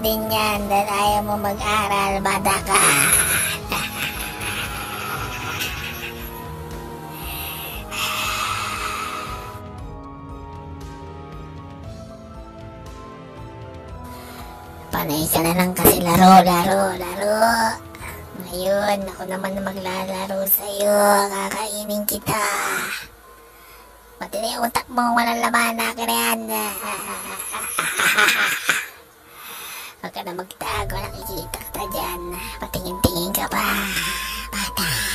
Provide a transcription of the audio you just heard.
din yan dahil ayaw mo mag-aral, bata ka. Panay ka na lang kasi laro. Ngayon, ako naman na maglalaro sa'yo. Kakainin kita. Pati na yung utak mo, walang laman na kirayan. Huwag ka na magtago, nakikita ka dyan. Patingin-tingin ka pa, bata.